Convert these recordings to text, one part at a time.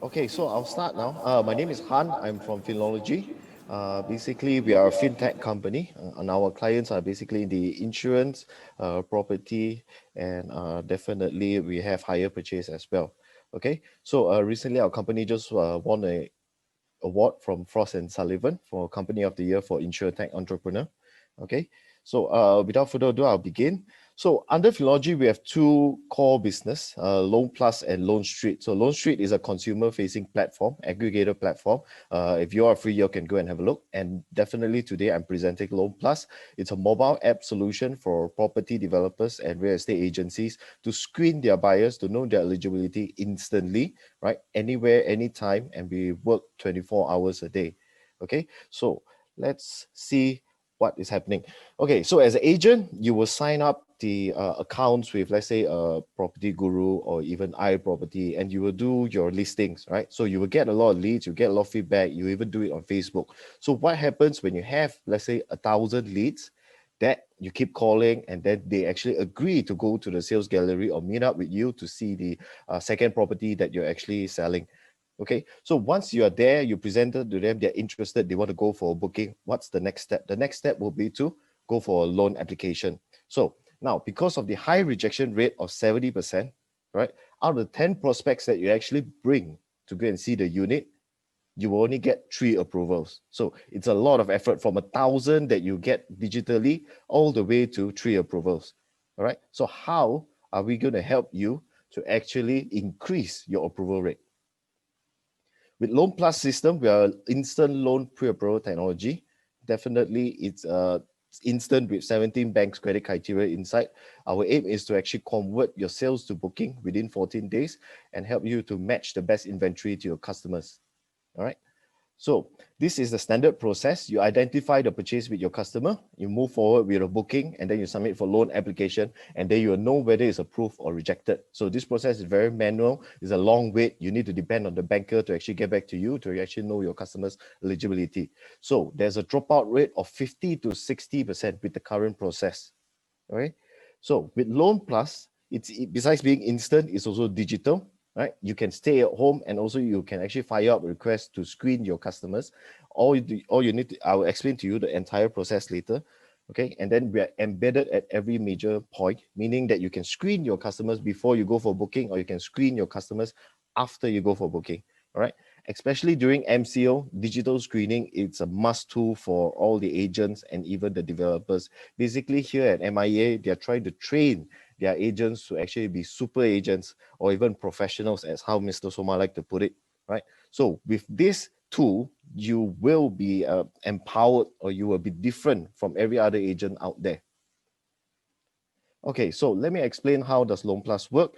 Okay, so I'll start now. My name is Han. I'm from Finology. Basically, we are a fintech company, and our clients are basically the insurance, property, and definitely we have hire purchase as well. Okay, so recently our company just won a award from Frost and Sullivan for Company of the Year for InsurTech Entrepreneur. Okay, so without further ado, I'll begin. So under Philology, we have two core business, Loan Plus and Loan Street. So Loan Street is a consumer-facing platform, aggregator platform. If you are free, you can go and have a look. And definitely today, I'm presenting Loan Plus. It's a mobile app solution for property developers and real estate agencies to screen their buyers to know their eligibility instantly, right? Anywhere, anytime, and we work 24 hours a day. Okay, so let's see what is happening. Okay, so as an agent, you will sign up the accounts with, let's say, a Property Guru or even iProperty, and you will do your listings, right? So you will get a lot of leads, you get a lot of feedback, you even do it on Facebook. So what happens when you have, let's say, 1,000 leads, that you keep calling and then they actually agree to go to the sales gallery or meet up with you to see the second property that you're actually selling. Okay, so once you are there, you presented to them, they're interested, they want to go for a booking. What's the next step? The next step will be to go for a loan application. So now, because of the high rejection rate of 70%, right, out of the 10 prospects that you actually bring to go and see the unit, you will only get 3 approvals. So it's a lot of effort from 1,000 that you get digitally all the way to 3 approvals. All right. So how are we going to help you to actually increase your approval rate? With Loan Plus system, we are instant loan pre-approval technology. Definitely, it's instant with 17 banks credit criteria inside. Our aim is to actually convert your sales to booking within 14 days and help you to match the best inventory to your customers. All right. So this is the standard process. You identify the purchase with your customer, you move forward with a booking, and then you submit for loan application, and then you will know whether it's approved or rejected. So this process is very manual. It's a long wait. You need to depend on the banker to actually get back to you to actually know your customer's eligibility. So there's a dropout rate of 50 to 60% with the current process. All right. So with Loan Plus, it's besides being instant, it's also digital. Right, you can stay at home and also you can actually fire up requests to screen your customers. All you need to, I will explain to you the entire process later. Okay, and then we are embedded at every major point, meaning that you can screen your customers before you go for booking, or you can screen your customers after you go for booking. All right, especially during MCO, digital screening, it's a must tool for all the agents and even the developers. Basically, here at MIEA, they are trying to train their agents to actually be super agents or even professionals, as how Mr. Soma like to put it, right? So with this tool, you will be empowered, or you will be different from every other agent out there. Okay, so let me explain how does Loan Plus work.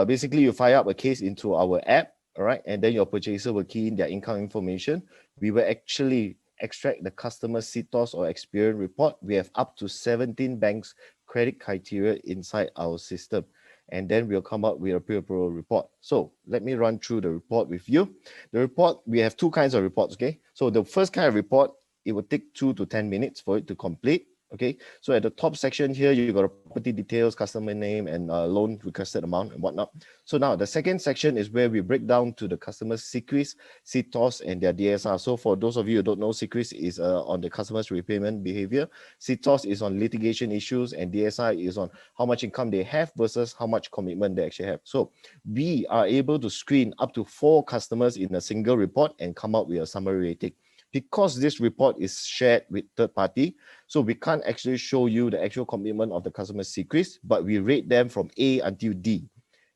Basically, you fire up a case into our app, all right, and then your purchaser will key in their income information. We will actually extract the customer CTOS or experience report. We have up to 17 banks credit criteria inside our system, and then we'll come up with a pre-approval report. So let me run through the report with you. The report, we have two kinds of reports, okay? So the first kind of report, it will take 2 to 10 minutes for it to complete. Okay, so at the top section here, you got a property details, customer name, and loan requested amount and whatnot. So now the second section is where we break down to the customer's secrets, CTOS, and their DSR. So for those of you who don't know, secrets is on the customer's repayment behavior. CTOS is on litigation issues, and DSR is on how much income they have versus how much commitment they actually have. So we are able to screen up to 4 customers in a single report and come up with a summary rating. Because this report is shared with third party, so we can't actually show you the actual commitment of the customer's secrets, but we rate them from A until D.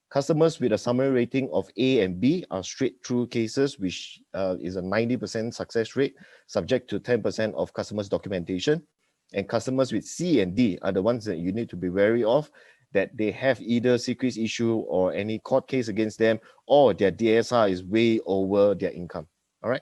Customers with a summary rating of A and B are straight through cases, which is a 90% success rate, subject to 10% of customers' documentation. And customers with C and D are the ones that you need to be wary of, that they have either secrets issue or any court case against them, or their DSR is way over their income. All right.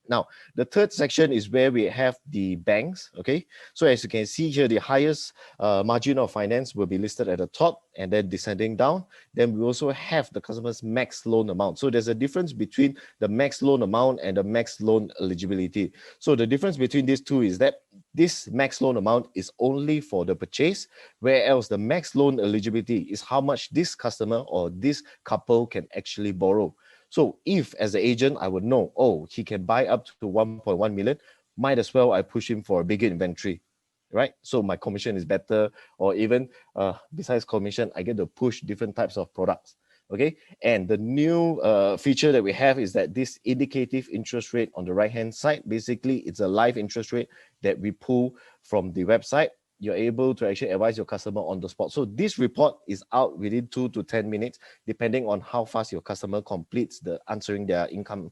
Now, the third section is where we have the banks, okay? So as you can see here, the highest margin of finance will be listed at the top and then descending down. Then we also have the customer's max loan amount. So there's a difference between the max loan amount and the max loan eligibility. So the difference between these two is that this max loan amount is only for the purchase, whereas the max loan eligibility is how much this customer or this couple can actually borrow. So if as an agent, I would know, oh, he can buy up to 1.1 million, might as well I push him for a bigger inventory, right? So my commission is better, or even besides commission, I get to push different types of products. Okay, and the new feature that we have is that this indicative interest rate on the right hand side, basically it's a live interest rate that we pull from the website. You're able to actually advise your customer on the spot. So this report is out within 2 to 10 minutes, depending on how fast your customer completes the answering their income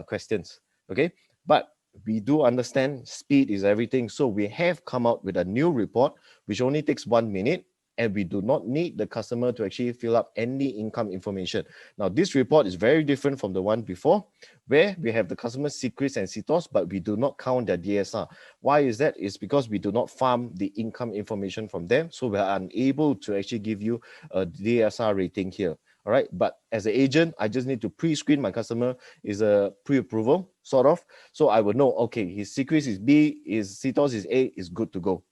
questions. Okay, but we do understand speed is everything. So we have come out with a new report, which only takes 1 minute, and we do not need the customer to actually fill up any income information. Now, this report is very different from the one before, where we have the customer's secrets and CTOS, but we do not count their DSR. Why is that? It's because we do not farm the income information from them, so we are unable to actually give you a DSR rating here. All right, but as an agent, I just need to pre-screen my customer, is a pre-approval, sort of. So I would know, okay, his secrets is B, his CTOS is A, is good to go.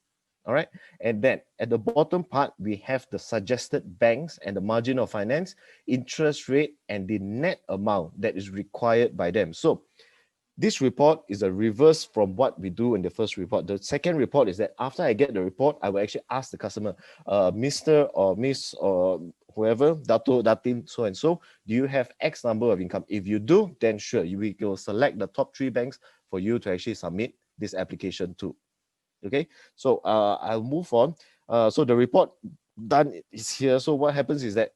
All right, and then at the bottom part, we have the suggested banks and the margin of finance, interest rate, and the net amount that is required by them. So this report is a reverse from what we do in the first report. The second report is that after I get the report, I will actually ask the customer, Mr. or Miss or whoever, Dato, Datin, so and so, do you have X number of income? If you do, then sure, we will select the top 3 banks for you to actually submit this application to. Okay, so I'll move on. So the report done is here. So what happens is that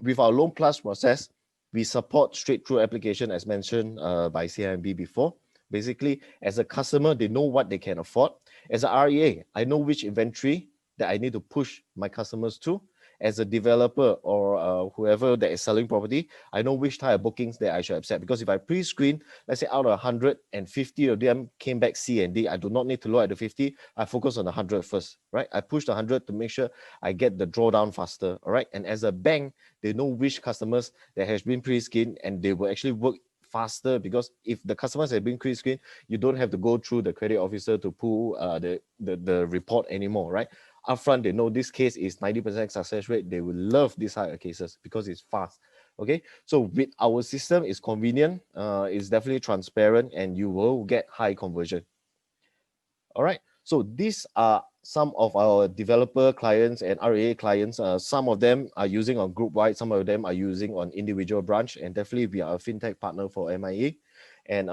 with our Loan Plus process, we support straight-through application as mentioned by CIMB before. Basically, as a customer, they know what they can afford. As a REA, I know which inventory that I need to push my customers to. As a developer or whoever that is selling property, I know which type of bookings that I should accept. Because if I pre-screen, let's say out of 150 of them came back C and D, I do not need to look at the 50. I focus on the 100 first, right? I push the 100 to make sure I get the drawdown faster, all right? And as a bank, they know which customers that has been pre-screened, and they will actually work faster, because if the customers have been pre-screened, you don't have to go through the credit officer to pull the report anymore, right? Upfront, they know this case is 90% success rate. They will love these type of cases because it's fast. Okay, so with our system, it's convenient, it's definitely transparent, and you will get high conversion. All right, so these are some of our developer clients and REA clients. Some of them are using on group wide, some of them are using on individual branch, and definitely we are a fintech partner for MIEA. And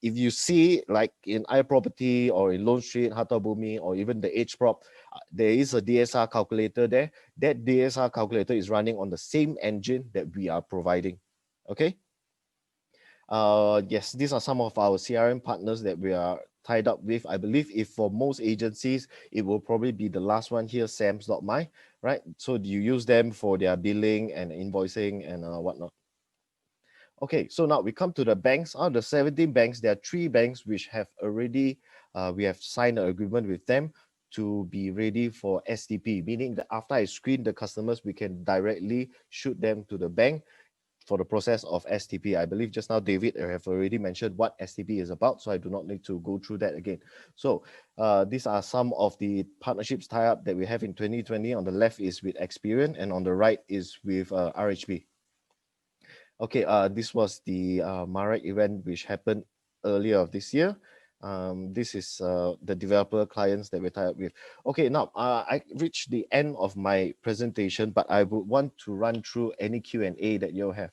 if you see like in iProperty or in Loan Street, Harta Bumi, or even the HProp, there is a DSR calculator there. That DSR calculator is running on the same engine that we are providing. Okay. Yes, these are some of our CRM partners that we are tied up with. I believe if for most agencies, it will probably be the last one here, Sams.my, right? So you use them for their billing and invoicing and whatnot. Okay, so now we come to the banks. Out of the 17 banks, there are 3 banks which have already, we have signed an agreement with them to be ready for STP, meaning that after I screen the customers, we can directly shoot them to the bank for the process of STP. I believe just now David have already mentioned what STP is about, so I do not need to go through that again. So these are some of the partnerships tie-up that we have in 2020. On the left is with Experian, and on the right is with RHB. Okay, this was the Marek event which happened earlier of this year. This is the developer clients that we tie up with. Okay, now I reached the end of my presentation, but I would want to run through any Q&A that you have.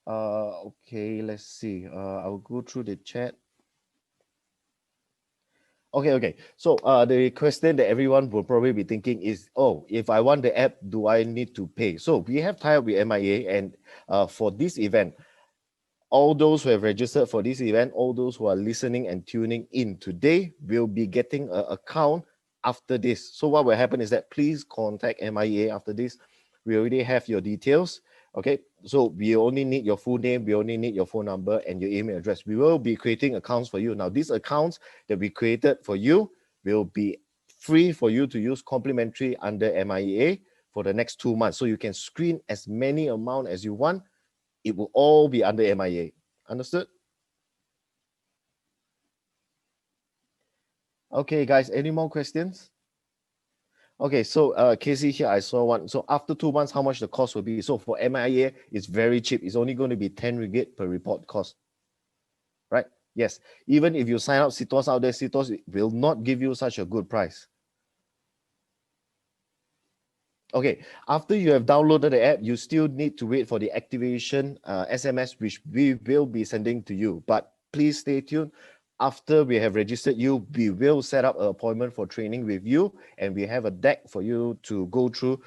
Okay, let's see. I'll go through the chat. Okay. So the question that everyone will probably be thinking is, oh, if I want the app, do I need to pay? So we have tied up with MIEA, and for this event, all those who have registered for this event, all those who are listening and tuning in today will be getting an account after this. So what will happen is that please contact MIEA after this. We already have your details. Okay, so we only need your full name, we only need your phone number and your email address. We will be creating accounts for you. Now, these accounts that we created for you will be free for you to use complimentary under MIEA for the next 2 months. So you can screen as many amount as you want. It will all be under MIEA. Understood? Okay, guys, any more questions? Okay, so Casey here, I saw one. So after 2 months, how much the cost will be? So for MIEA, it's very cheap. It's only going to be 10 ringgit per report cost, right? Yes. Even if you sign up CITOS out there, CITOS will not give you such a good price. Okay, after you have downloaded the app, you still need to wait for the activation SMS, which we will be sending to you. But please stay tuned. After we have registered you, we will set up an appointment for training with you, and we have a deck for you to go through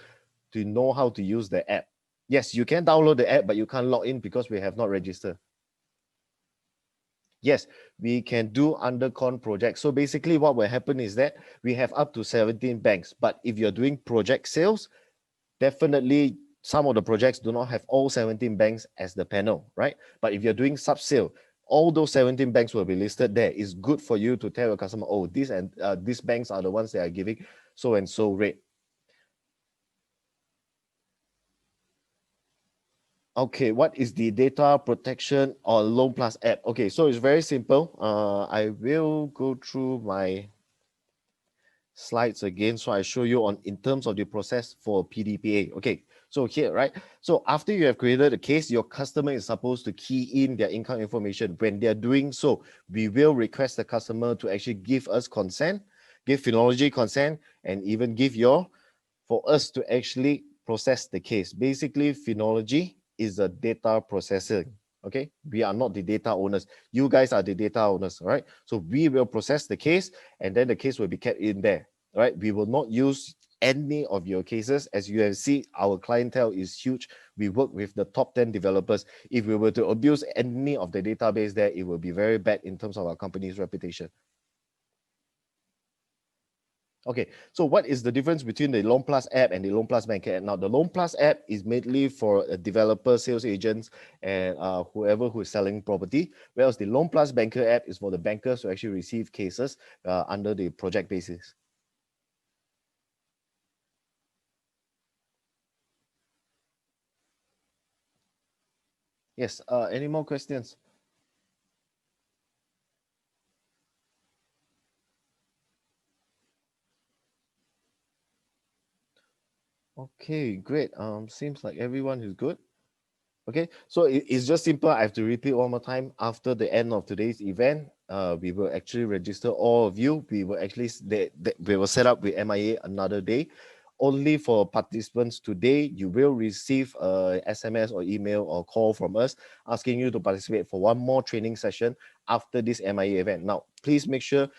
to know how to use the app. Yes, you can download the app, but you can't log in because we have not registered. Yes, we can do undercon projects. So basically what will happen is that we have up to 17 banks, but if you're doing project sales, definitely some of the projects do not have all 17 banks as the panel, right? But if you're doing sub-sale, all those 17 banks will be listed there. It's good for you to tell your customer, oh, these banks are the ones that are giving so and so rate. Okay, what is the data protection or Loan Plus app? Okay, so it's very simple. I will go through my slides again, so I show you on in terms of the process for PDPA. Okay, so here, right? So after you have created a case, your customer is supposed to key in their income information. When they're doing so, we will request the customer to actually give us consent, give Finology consent, and even give for us to actually process the case. Basically, Finology is a data processing. Okay, we are not the data owners. You guys are the data owners, all right? So we will process the case, and then the case will be kept in there, all right? We will not use any of your cases. As you have seen, our clientele is huge. We work with the top 10 developers. If we were to abuse any of the database there, it will be very bad in terms of our company's reputation. Okay, so what is the difference between the Loan Plus app and the Loan Plus Banker app? Now, the Loan Plus app is mainly for developers, sales agents, and whoever who is selling property, whereas the Loan Plus Banker app is for the bankers to actually receive cases under the project basis. Yes, any more questions? Okay, great. Seems like everyone is good. Okay, so it's just simple. I have to repeat one more time. After the end of today's event, we will actually register all of you. We will actually we will set up with MIEA another day. Only for participants today, you will receive a SMS or email or call from us asking you to participate for one more training session after this MIEA event. Now, please make sure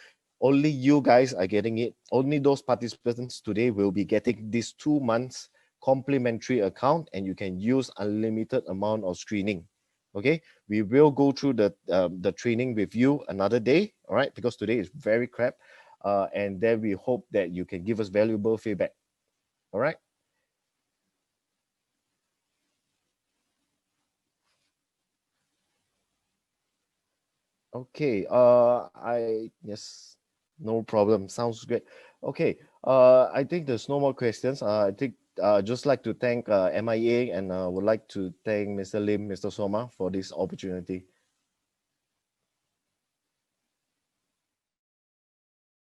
only you guys are getting it. Only those participants today will be getting these 2 months complimentary account, and you can use unlimited amount of screening. Okay, we will go through the training with you another day, all right, because today is very crap, and then we hope that you can give us valuable feedback. All right. Okay, yes, no problem, sounds great. Okay, I think there's no more questions. I think just like to thank MIEA, and would like to thank Mr. Lim, Mr. Soma for this opportunity.